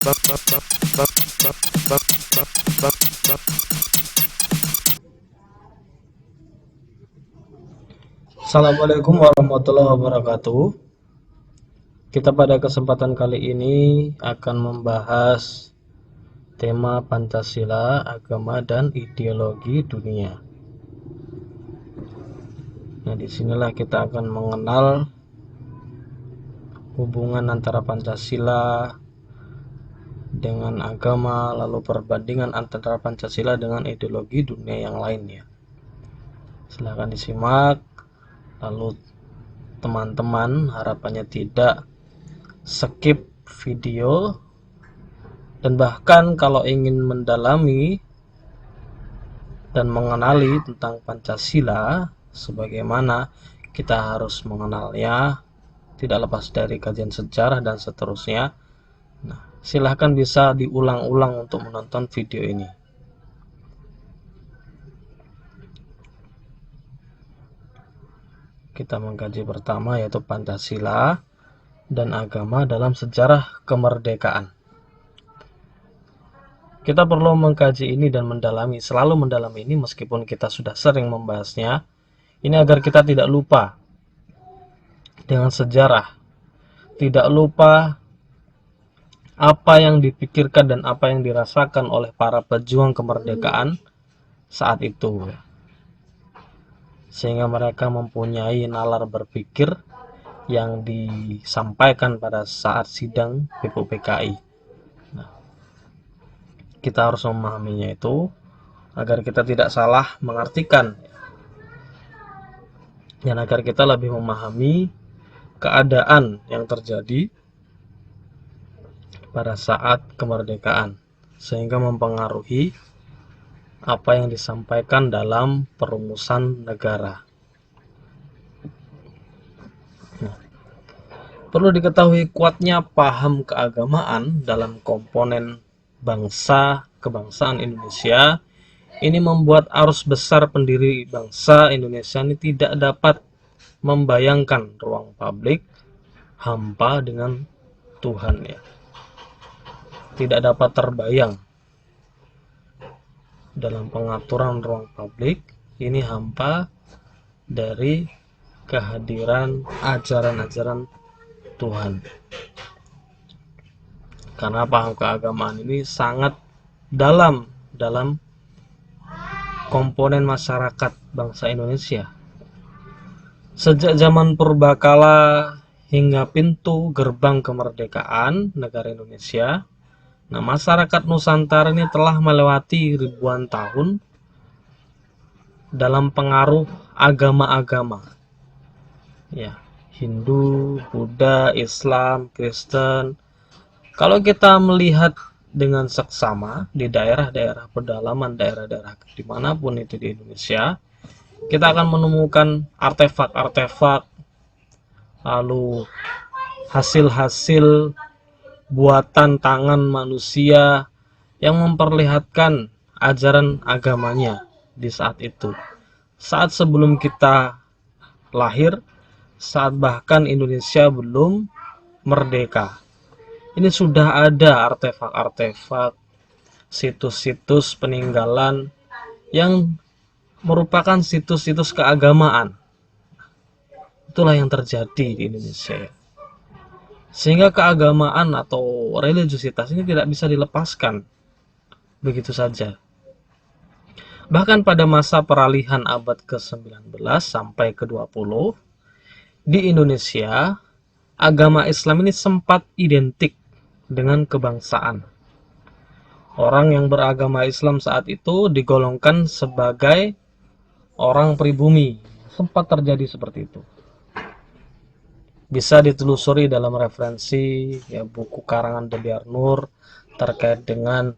Assalamualaikum warahmatullahi wabarakatuh. Kita pada kesempatan kali ini akan membahas tema Pancasila, agama dan ideologi dunia. Nah, disinilah kita akan mengenal hubungan antara Pancasila dengan agama, lalu perbandingan antara Pancasila dengan ideologi dunia yang lainnya. Silahkan disimak. Lalu teman-teman harapannya tidak skip video, dan bahkan kalau ingin mendalami dan mengenali tentang Pancasila sebagaimana kita harus mengenalnya, tidak lepas dari kajian sejarah dan seterusnya. Nah, silahkan bisa diulang-ulang untuk menonton video ini. Kita mengkaji pertama yaitu Pancasila dan agama dalam sejarah kemerdekaan. Kita perlu mengkaji ini dan selalu mendalami ini meskipun kita sudah sering membahasnya. Ini agar kita tidak lupa dengan sejarah, tidak lupa apa yang dipikirkan dan apa yang dirasakan oleh para pejuang kemerdekaan saat itu, sehingga mereka mempunyai nalar berpikir yang disampaikan pada saat sidang PPPKI. Nah, kita harus memahaminya itu agar kita tidak salah mengartikan dan agar kita lebih memahami keadaan yang terjadi pada saat kemerdekaan sehingga mempengaruhi apa yang disampaikan dalam perumusan negara. Perlu diketahui kuatnya paham keagamaan dalam komponen kebangsaan Indonesia. Ini membuat arus besar pendiri bangsa Indonesia ini tidak dapat membayangkan ruang publik hampa dengan Tuhan, ya. Tidak dapat terbayang dalam pengaturan ruang publik ini hampa dari kehadiran ajaran-ajaran Tuhan. Karena paham keagamaan ini sangat dalam komponen masyarakat bangsa Indonesia. Sejak zaman purbakala hingga pintu gerbang kemerdekaan negara Indonesia, nah, masyarakat Nusantara ini telah melewati ribuan tahun dalam pengaruh agama-agama, ya, Hindu, Buddha, Islam, Kristen. Kalau kita melihat dengan seksama di daerah-daerah pedalaman, daerah-daerah dimanapun itu di Indonesia, kita akan menemukan artefak-artefak, lalu hasil-hasil buatan tangan manusia yang memperlihatkan ajaran agamanya di saat itu. Saat sebelum kita lahir, saat bahkan Indonesia belum merdeka. Ini sudah ada artefak-artefak, situs-situs peninggalan yang merupakan situs-situs keagamaan. Itulah yang terjadi di Indonesia. Sehingga keagamaan atau religiusitas ini tidak bisa dilepaskan begitu saja. Bahkan pada masa peralihan abad ke-19 sampai ke-20, di Indonesia, agama Islam ini sempat identik dengan kebangsaan. Orang yang beragama Islam saat itu digolongkan sebagai orang pribumi. Sempat terjadi seperti itu. Bisa ditelusuri dalam referensi buku karangan Debiar Nur terkait dengan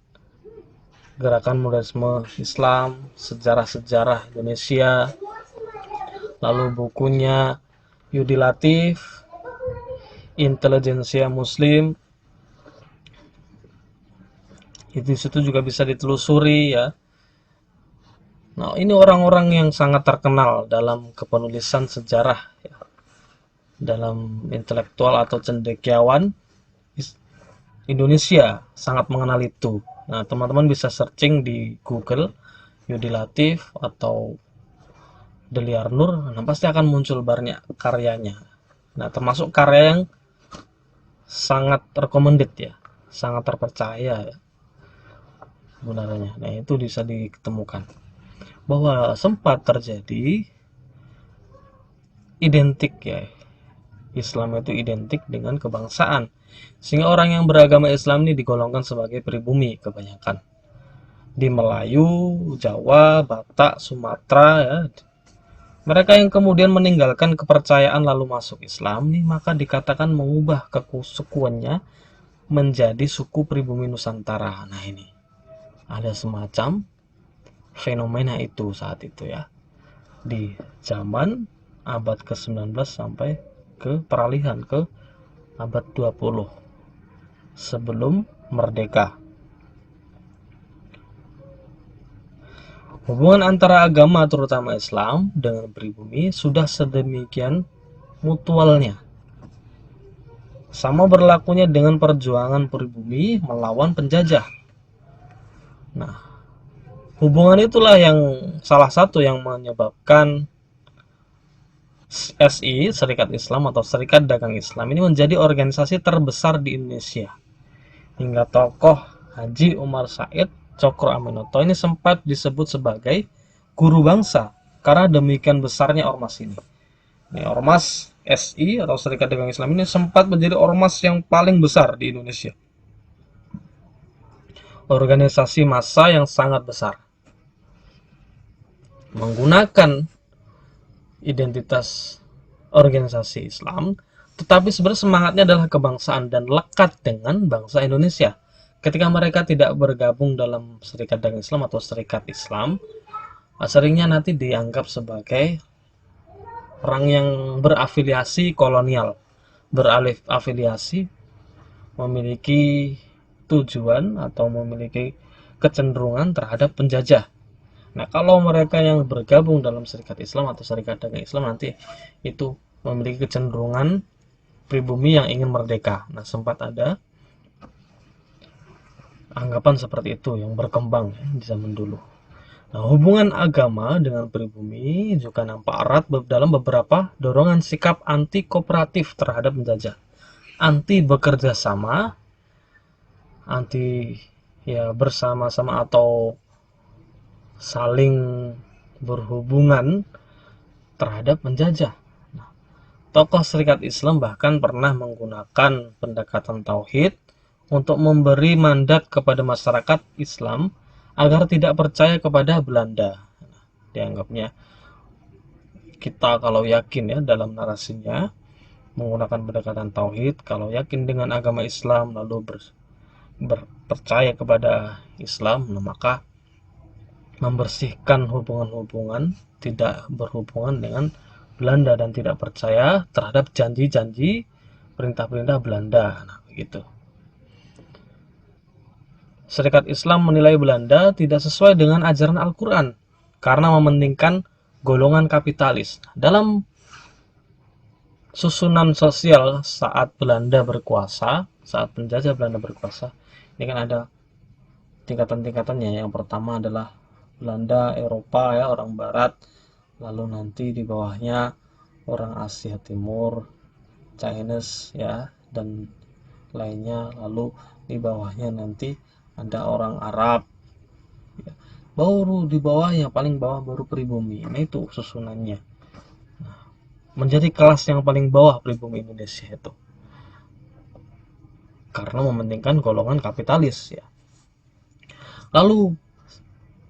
gerakan modernisme Islam, sejarah-sejarah Indonesia, lalu bukunya Yudi Latif, Intelijensia Muslim. Di situ juga bisa ditelusuri, ya. Nah, ini orang-orang yang sangat terkenal dalam kepenulisan sejarah, ya. Dalam intelektual atau cendekiawan Indonesia sangat mengenal itu. Nah, teman-teman bisa searching di Google Yudi Latif atau Deliar Nur, nah pasti akan muncul banyak karyanya. Nah, termasuk karya yang sangat recommended ya, sangat terpercaya ya sebenarnya. Nah, itu bisa ditemukan bahwa sempat terjadi identik ya, Islam itu identik dengan kebangsaan, sehingga orang yang beragama Islam ini digolongkan sebagai pribumi kebanyakan di Melayu, Jawa, Batak, Sumatera ya. Mereka yang kemudian meninggalkan kepercayaan lalu masuk Islam nih, maka dikatakan mengubah kesukuannya menjadi suku pribumi Nusantara. Nah, ini ada semacam fenomena itu saat itu ya, di zaman abad ke-19 sampai ke peralihan ke abad 20 sebelum merdeka. Hubungan antara agama terutama Islam dengan pribumi sudah sedemikian mutualnya. Sama berlakunya dengan perjuangan pribumi melawan penjajah. Nah, hubungan itulah yang salah satu yang menyebabkan SI, Serikat Islam atau Serikat Dagang Islam ini menjadi organisasi terbesar di Indonesia. Hingga tokoh Haji Umar Said Cokro Aminoto ini sempat disebut sebagai guru bangsa karena demikian besarnya ormas ini. Ini ormas SI atau Serikat Dagang Islam ini sempat menjadi ormas yang paling besar di Indonesia. Organisasi massa yang sangat besar. Menggunakan identitas organisasi Islam, tetapi sebenarnya semangatnya adalah kebangsaan dan lekat dengan bangsa Indonesia. Ketika mereka tidak bergabung dalam Serikat Dagang Islam atau Serikat Islam, seringnya nanti dianggap sebagai orang yang berafiliasi kolonial, berafiliasi memiliki tujuan atau memiliki kecenderungan terhadap penjajah. Nah, kalau mereka yang bergabung dalam Serikat Islam atau Serikat Dagang Islam nanti itu memiliki kecenderungan pribumi yang ingin merdeka. Nah, sempat ada anggapan seperti itu yang berkembang di zaman dulu. Nah, hubungan agama dengan pribumi juga nampak erat dalam beberapa dorongan sikap anti kooperatif terhadap penjajah, anti bekerja sama, anti ya bersama-sama atau saling berhubungan terhadap penjajah. Nah, tokoh Serikat Islam bahkan pernah menggunakan pendekatan tauhid untuk memberi mandat kepada masyarakat Islam agar tidak percaya kepada Belanda. Nah, dianggapnya kita kalau yakin ya dalam narasinya menggunakan pendekatan tauhid, kalau yakin dengan agama Islam lalu berpercaya kepada Islam, nah maka membersihkan hubungan-hubungan tidak berhubungan dengan Belanda dan tidak percaya terhadap janji-janji perintah-perintah Belanda. Nah, begitu. Serikat Islam menilai Belanda tidak sesuai dengan ajaran Al-Quran karena mementingkan golongan kapitalis. Dalam susunan sosial saat Belanda berkuasa, saat penjajah Belanda berkuasa, ini kan ada tingkatan-tingkatannya. Yang pertama adalah Belanda, Eropa ya, orang Barat, lalu nanti di bawahnya orang Asia Timur, Chinese ya, dan lainnya, lalu di bawahnya nanti ada orang Arab, ya. Baru di bawahnya, paling bawah baru pribumi. Nah, itu susunannya. Nah, menjadi kelas yang paling bawah pribumi Indonesia itu, karena mementingkan golongan kapitalis ya. Lalu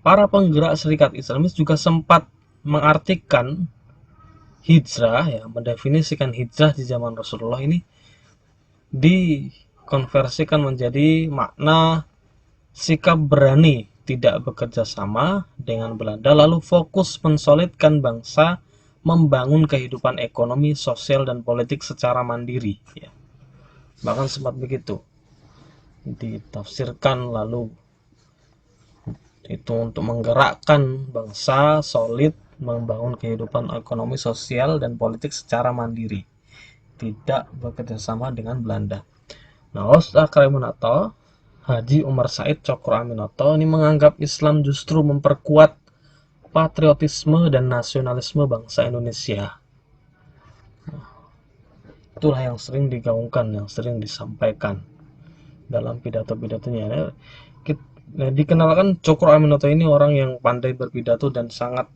para penggerak Serikat Islamis juga sempat mengartikan hijrah ya, mendefinisikan hijrah di zaman Rasulullah ini dikonversikan menjadi makna sikap berani tidak bekerja sama dengan Belanda lalu fokus mensolidkan bangsa, membangun kehidupan ekonomi, sosial dan politik secara mandiri ya. Bahkan sempat begitu ditafsirkan lalu itu untuk menggerakkan bangsa solid, membangun kehidupan ekonomi, sosial, dan politik secara mandiri, tidak bekerja sama dengan Belanda. Nah, Cokroaminoto, Haji Umar Said Cokroaminoto ini menganggap Islam justru memperkuat patriotisme dan nasionalisme bangsa Indonesia. Itulah yang sering digaungkan, yang sering disampaikan dalam pidato-pidatonya. Dikenalkan Cokroaminoto ini orang yang pandai berpidato dan sangat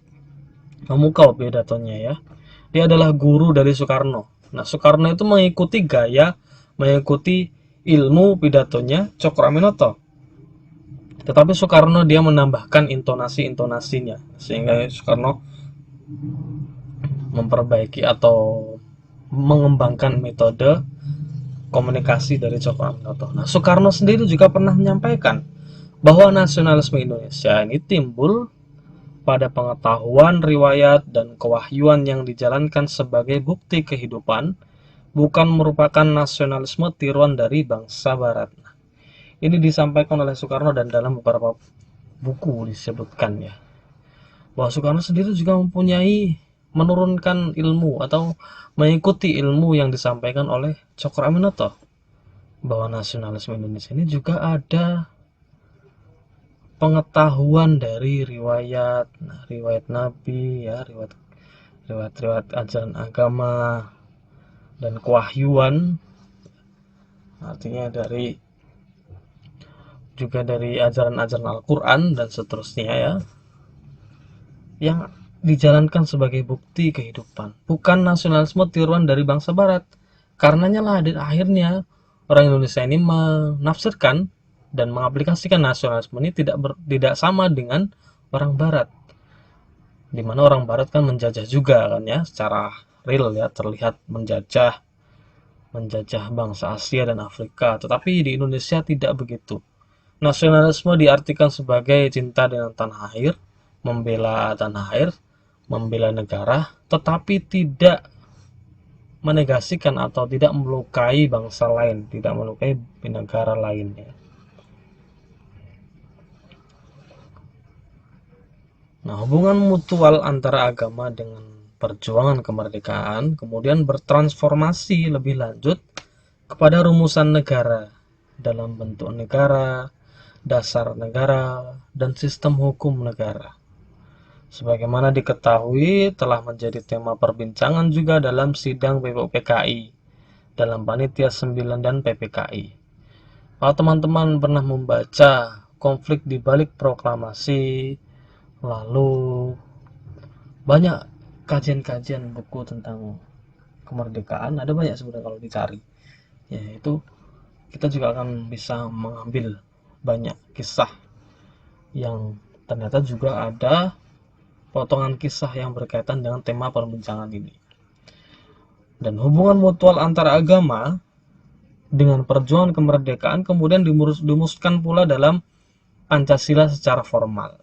memukau pidatonya ya. Dia adalah guru dari Soekarno. Nah, Soekarno itu mengikuti ilmu pidatonya Cokroaminoto. Tetapi Soekarno dia menambahkan intonasi-intonasinya sehingga Soekarno memperbaiki atau mengembangkan metode komunikasi dari Cokroaminoto. Nah, Soekarno sendiri juga pernah menyampaikan bahwa nasionalisme Indonesia ini timbul pada pengetahuan, riwayat, dan kewahyuan yang dijalankan sebagai bukti kehidupan, bukan merupakan nasionalisme tiruan dari bangsa Barat. Nah, ini disampaikan oleh Soekarno dan dalam beberapa buku disebutkan ya, bahwa Soekarno sendiri juga menurunkan ilmu atau mengikuti ilmu yang disampaikan oleh Cokroaminoto, bahwa nasionalisme Indonesia ini juga ada pengetahuan dari riwayat Nabi ya, riwayat ajaran agama dan kewahyuan, artinya juga dari ajaran-ajaran Al-Quran dan seterusnya ya, yang dijalankan sebagai bukti kehidupan, bukan nasionalisme tiruan dari bangsa Barat. Karenanya lah akhirnya orang Indonesia ini menafsirkan dan mengaplikasikan nasionalisme ini tidak sama dengan orang Barat, di mana orang Barat kan menjajah juga kan ya, secara real ya, terlihat menjajah bangsa Asia dan Afrika. Tetapi di Indonesia tidak begitu. Nasionalisme diartikan sebagai cinta dengan tanah air, membela tanah air, membela negara, tetapi tidak menegasikan atau tidak melukai bangsa lain, tidak melukai negara lainnya. Nah, hubungan mutual antara agama dengan perjuangan kemerdekaan kemudian bertransformasi lebih lanjut kepada rumusan negara dalam bentuk negara, dasar negara, dan sistem hukum negara. Sebagaimana diketahui telah menjadi tema perbincangan juga dalam sidang PPKI, dalam Panitia 9 dan PPKI. Kalau teman-teman pernah membaca konflik di balik proklamasi, lalu banyak kajian-kajian buku tentang kemerdekaan, ada banyak sebenarnya kalau dicari. Ya, itu kita juga akan bisa mengambil banyak kisah yang ternyata juga ada potongan kisah yang berkaitan dengan tema perbincangan ini. Dan hubungan mutual antara agama dengan perjuangan kemerdekaan kemudian dirumuskan pula dalam Pancasila secara formal.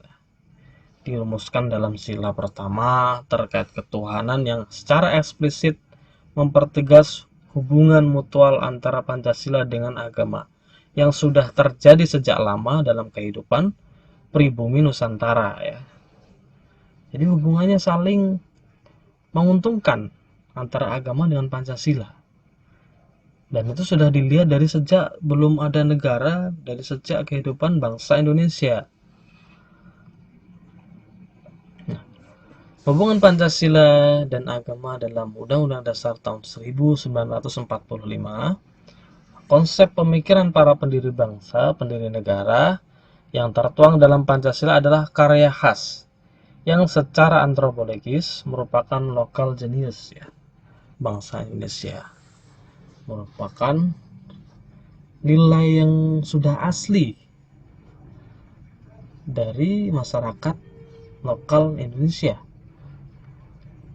Dirumuskan dalam sila pertama terkait ketuhanan yang secara eksplisit mempertegas hubungan mutual antara Pancasila dengan agama yang sudah terjadi sejak lama dalam kehidupan pribumi Nusantara ya. Jadi hubungannya saling menguntungkan antara agama dengan Pancasila. Dan itu sudah dilihat dari sejak belum ada negara, dari sejak kehidupan bangsa Indonesia. Nah, hubungan Pancasila dan agama dalam Undang-Undang Dasar tahun 1945, konsep pemikiran para pendiri bangsa, pendiri negara yang tertuang dalam Pancasila adalah karya khas yang secara antropologis merupakan lokal genius ya, bangsa Indonesia, merupakan nilai yang sudah asli dari masyarakat lokal Indonesia.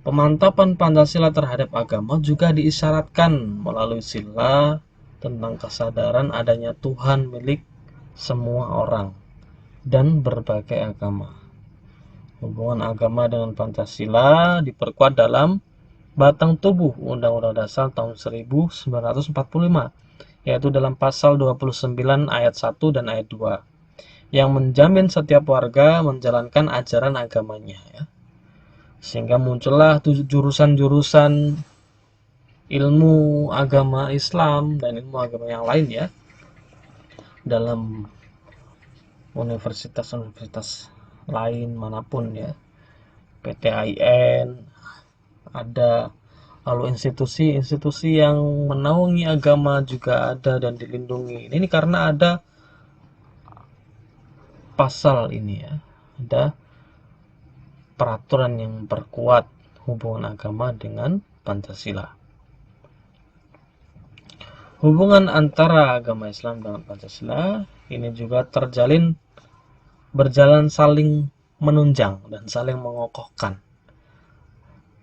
Pemantapan Pancasila terhadap agama juga diisyaratkan melalui sila tentang kesadaran adanya Tuhan milik semua orang dan berbagai agama. Hubungan agama dengan Pancasila diperkuat dalam batang tubuh Undang-Undang Dasar tahun 1945, yaitu dalam pasal 29 ayat 1 dan ayat 2, yang menjamin setiap warga menjalankan ajaran agamanya ya. Sehingga muncullah jurusan-jurusan ilmu agama Islam dan ilmu agama yang lain ya, dalam universitas-universitas lain manapun ya, PTIN ada, lalu institusi-institusi yang menaungi agama juga ada dan dilindungi. Ini karena ada pasal ini ya, ada peraturan yang memperkuat hubungan agama dengan Pancasila. Hubungan antara agama Islam dengan Pancasila ini juga berjalan saling menunjang dan saling mengokohkan.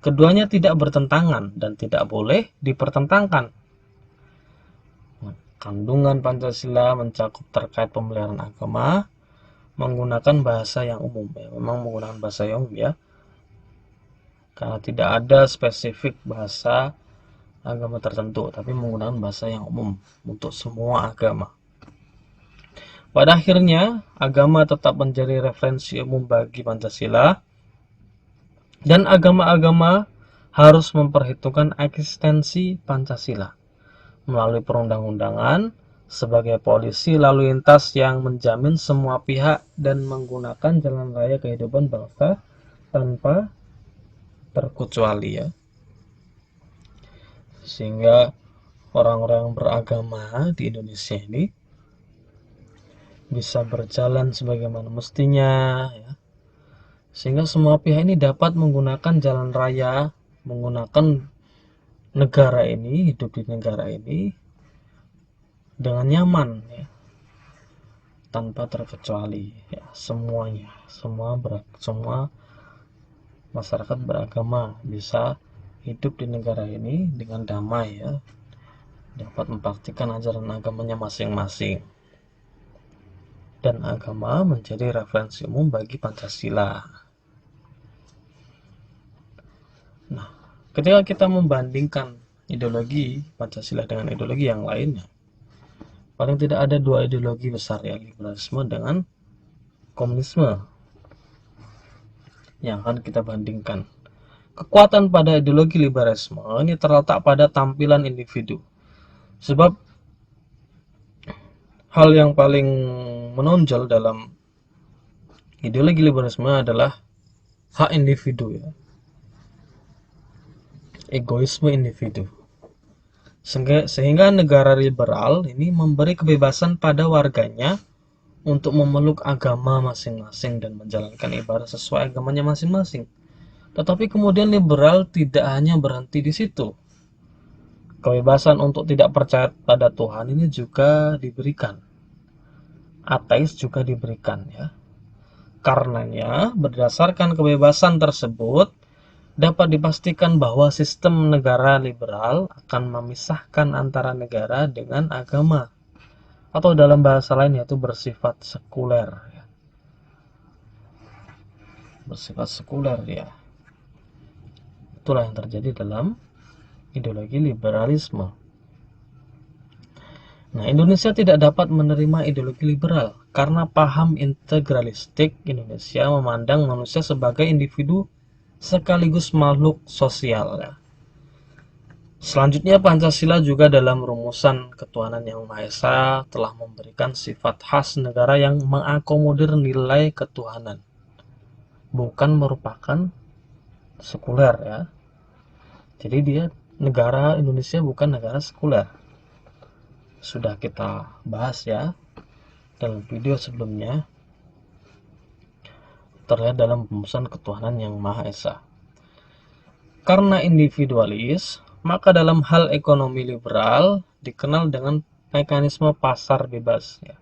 Keduanya tidak bertentangan dan tidak boleh dipertentangkan. Kandungan Pancasila mencakup terkait pemeliharaan agama menggunakan bahasa yang umum ya. Memang menggunakan bahasa yang umum ya, karena tidak ada spesifik bahasa agama tertentu, tapi menggunakan bahasa yang umum untuk semua agama. Pada akhirnya, agama tetap menjadi referensi umum bagi Pancasila, dan agama-agama harus memperhitungkan eksistensi Pancasila melalui perundang-undangan sebagai polisi lalu lintas yang menjamin semua pihak dan menggunakan jalan raya kehidupan bangsa tanpa terkecuali ya. Sehingga orang-orang beragama di Indonesia ini bisa berjalan sebagaimana mestinya ya. Sehingga semua pihak ini dapat menggunakan jalan raya, menggunakan negara ini, hidup di negara ini dengan nyaman ya, tanpa terkecuali ya, semuanya, semua masyarakat beragama bisa hidup di negara ini dengan damai ya, dapat mempraktikkan ajaran agamanya masing-masing, dan agama menjadi referensi umum bagi Pancasila. Nah, ketika kita membandingkan ideologi Pancasila dengan ideologi yang lainnya, paling tidak ada dua ideologi besar ya, liberalisme dengan komunisme yang akan kita bandingkan. Kekuatan pada ideologi liberalisme ini terletak pada tampilan individu. Sebab hal yang paling menonjol dalam ideologi liberalisme adalah hak individu ya, egoisme individu. Sehingga negara liberal ini memberi kebebasan pada warganya untuk memeluk agama masing-masing dan menjalankan ibadah sesuai agamanya masing-masing. Tetapi kemudian liberal tidak hanya berhenti di situ. Kebebasan untuk tidak percaya pada Tuhan ini juga diberikan. Ateis juga diberikan ya. Karenanya, berdasarkan kebebasan tersebut, dapat dipastikan bahwa sistem negara liberal akan memisahkan antara negara dengan agama, atau dalam bahasa lain yaitu bersifat sekuler ya. Bersifat sekuler ya. Itulah yang terjadi dalam ideologi liberalisme. Nah, Indonesia tidak dapat menerima ideologi liberal karena paham integralistik Indonesia memandang manusia sebagai individu sekaligus makhluk sosial ya. Selanjutnya, Pancasila juga dalam rumusan ketuhanan yang Maha Esa telah memberikan sifat khas negara yang mengakomodir nilai ketuhanan, bukan merupakan sekuler ya. Jadi dia, negara Indonesia bukan negara sekuler. Sudah kita bahas ya dalam video sebelumnya, terlihat dalam rumusan ketuhanan yang Maha Esa. Karena individualis, maka dalam hal ekonomi liberal dikenal dengan mekanisme pasar bebas ya.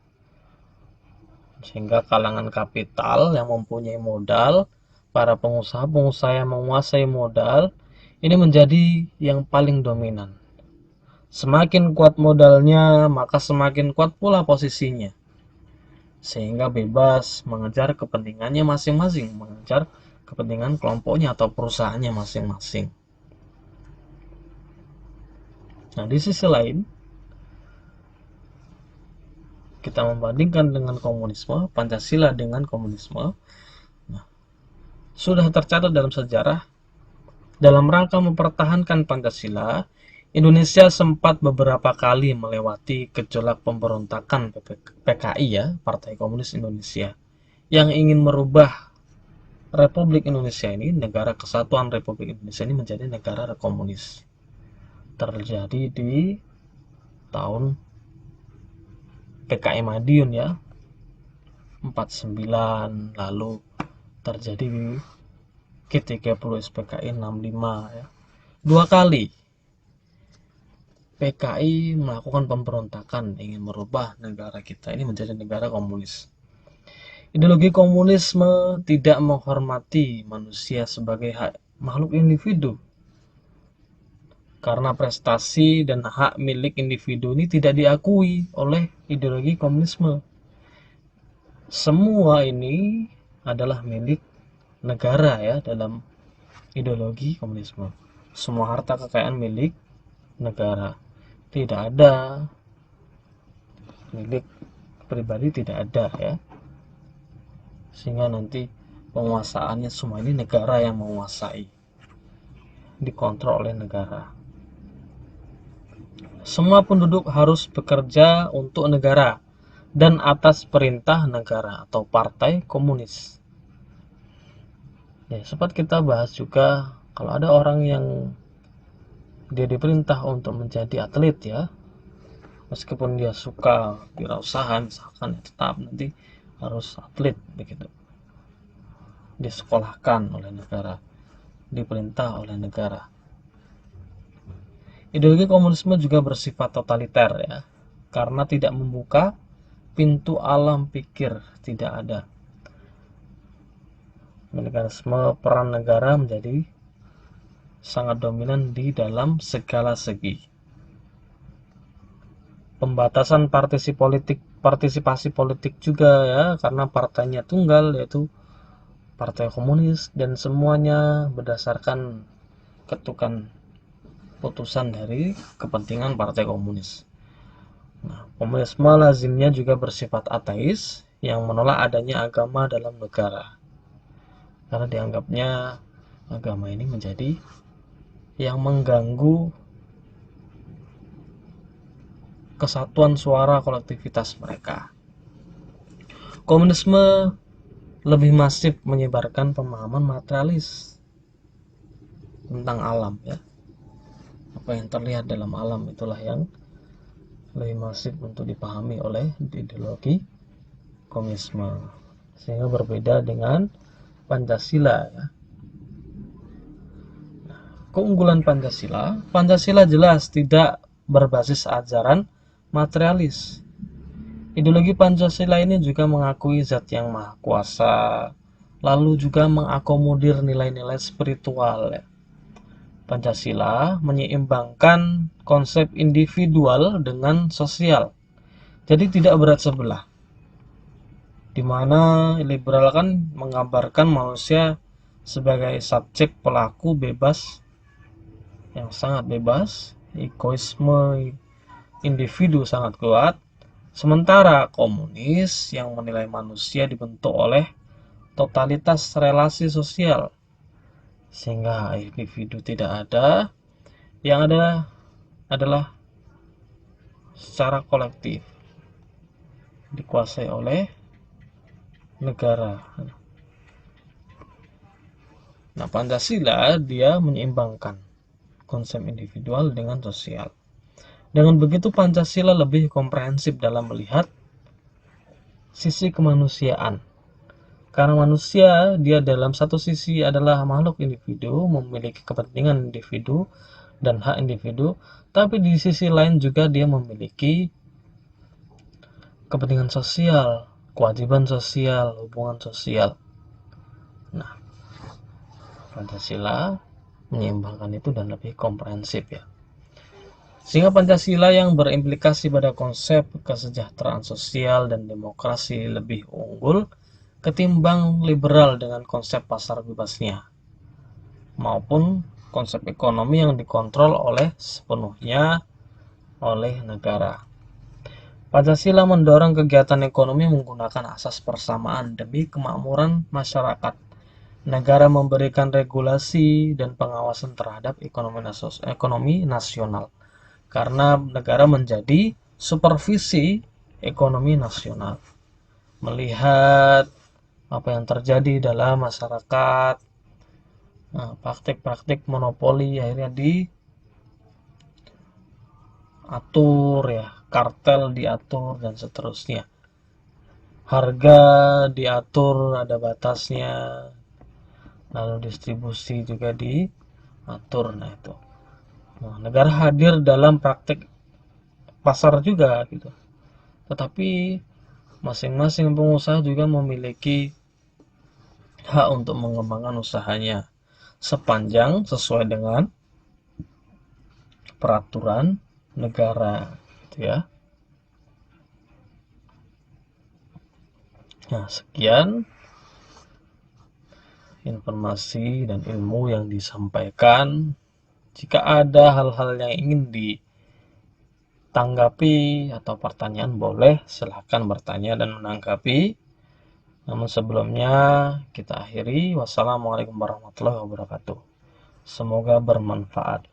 Sehingga kalangan kapital yang mempunyai modal, para pengusaha-pengusaha yang menguasai modal, ini menjadi yang paling dominan. Semakin kuat modalnya, maka semakin kuat pula posisinya. Sehingga bebas mengejar kepentingannya masing-masing, mengejar kepentingan kelompoknya atau perusahaannya masing-masing. Nah, di sisi lain, kita membandingkan dengan komunisme, Pancasila dengan komunisme. Nah, sudah tercatat dalam sejarah, dalam rangka mempertahankan Pancasila, Indonesia sempat beberapa kali melewati gejolak pemberontakan PKI ya, Partai Komunis Indonesia, yang ingin merubah Republik Indonesia ini, Negara Kesatuan Republik Indonesia ini menjadi negara komunis. Terjadi di tahun PKI Madiun ya, 49, lalu terjadi di G30 SPKI 65 ya. 2 kali PKI melakukan pemberontakan ingin merubah negara kita ini menjadi negara komunis. Ideologi komunisme tidak menghormati manusia sebagai makhluk individu. Karena prestasi dan hak milik individu ini tidak diakui oleh ideologi komunisme. Semua ini adalah milik negara ya dalam ideologi komunisme. Semua harta kekayaan milik negara. Tidak ada milik pribadi, tidak ada ya. Sehingga nanti penguasaannya semua ini negara yang menguasai, dikontrol oleh negara. Semua penduduk harus bekerja untuk negara dan atas perintah negara atau partai komunis. Ya, sempat kita bahas juga kalau ada orang yang dia diperintah untuk menjadi atlet ya, meskipun dia suka wirausaha misalkan, tetap nanti harus atlet begitu, disekolahkan oleh negara, diperintah oleh negara. Ideologi komunisme juga bersifat totaliter ya, karena tidak membuka pintu alam pikir, tidak ada mekanisme peran negara menjadi sangat dominan di dalam segala segi. Pembatasan partisipasi politik juga ya, karena partainya tunggal yaitu Partai Komunis, dan semuanya berdasarkan ketukan putusan dari kepentingan Partai Komunis. Nah, komunisme lazimnya juga bersifat ateis yang menolak adanya agama dalam negara, karena dianggapnya agama ini menjadi yang mengganggu kesatuan suara kolektivitas mereka. Komunisme lebih masif menyebarkan pemahaman materialis tentang alam ya. Apa yang terlihat dalam alam itulah yang lebih masif untuk dipahami oleh ideologi komunisme, sehingga berbeda dengan Pancasila ya. Keunggulan Pancasila jelas tidak berbasis ajaran materialis. Ideologi Pancasila ini juga mengakui zat yang maha kuasa, lalu juga mengakomodir nilai-nilai spiritual ya. Pancasila menyeimbangkan konsep individual dengan sosial, jadi tidak berat sebelah, di mana liberal kan menggambarkan manusia sebagai subjek pelaku bebas yang sangat bebas, egoisme individu sangat kuat, sementara komunis yang menilai manusia dibentuk oleh totalitas relasi sosial, sehingga individu tidak ada, yang ada adalah secara kolektif dikuasai oleh negara. Nah, Pancasila dia menyeimbangkan konsep individual dengan sosial. Dengan begitu Pancasila lebih komprehensif dalam melihat sisi kemanusiaan. Karena manusia dia dalam satu sisi adalah makhluk individu, memiliki kepentingan individu dan hak individu, tapi di sisi lain juga dia memiliki kepentingan sosial, kewajiban sosial, hubungan sosial. Nah, Pancasila menyeimbangkan itu dan lebih komprehensif ya. Sehingga Pancasila yang berimplikasi pada konsep kesejahteraan sosial dan demokrasi lebih unggul ketimbang liberal dengan konsep pasar bebasnya, maupun konsep ekonomi yang dikontrol oleh sepenuhnya oleh negara. Pancasila mendorong kegiatan ekonomi menggunakan asas persamaan demi kemakmuran masyarakat. Negara memberikan regulasi dan pengawasan terhadap ekonomi nasional. karena negara menjadi supervisi ekonomi nasional, melihat apa yang terjadi dalam masyarakat. Nah, praktik-praktik monopoli akhirnya diatur ya, kartel diatur dan seterusnya. Harga diatur, ada batasnya, lalu distribusi juga diatur. Nah, itu. Nah, negara hadir dalam praktik pasar juga gitu. Tetapi masing-masing pengusaha juga memiliki hak untuk mengembangkan usahanya sepanjang sesuai dengan peraturan negara, gitu ya. Nah, sekian informasi dan ilmu yang disampaikan. Jika ada hal-hal yang ingin ditanggapi atau pertanyaan, boleh silahkan bertanya dan menanggapi. Namun sebelumnya kita akhiri. Wassalamualaikum warahmatullahi wabarakatuh. Semoga bermanfaat.